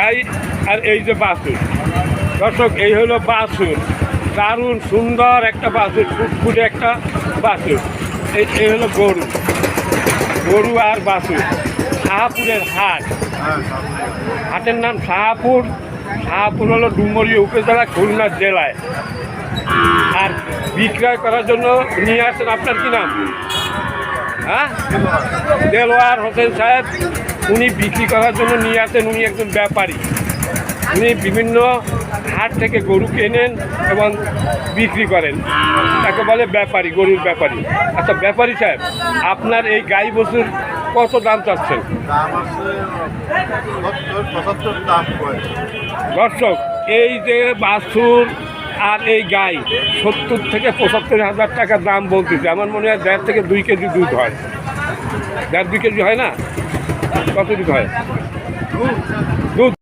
গাই আর এই যে বাছুর। দর্শক, এই হলো বাছুর, দারুণ সুন্দর একটা বাছুর, ফুটফুটে একটা বাছুর। এই হলো গরু, গরু আর বাছুর। শাহপুরের হাট, হাটের নাম শাহপুর। শাহপুর হলো ডুমুরিয়া উপজেলা, খুলনা জেলায়। আর বিক্রয় করার জন্য নিয়ে আসছেন, আপনার কি নাম? হ্যাঁ, দেলোয়ার হোসেন সাহেব। উনি বিক্রি করার জন্য নিয়ে আসেন। উনি একজন ব্যাপারী। উনি বিভিন্ন হাট থেকে গরু কেনেন এবং বিক্রি করেন, তাকে বলে ব্যাপারী, গরুর ব্যাপারী। আচ্ছা ব্যাপারী সাহেব, আপনার এই গাই বছর কত দাম চাচ্ছেন? দর্শক, এই যে বাছুর আর এই গাই 70 থেকে 75,000 টাকা দাম বলতেছে। আমার মনে হয় 1.5 থেকে 2 কেজি দুধ হয়। 1.5-2 কেজি হয় না? কত দুধ হয়?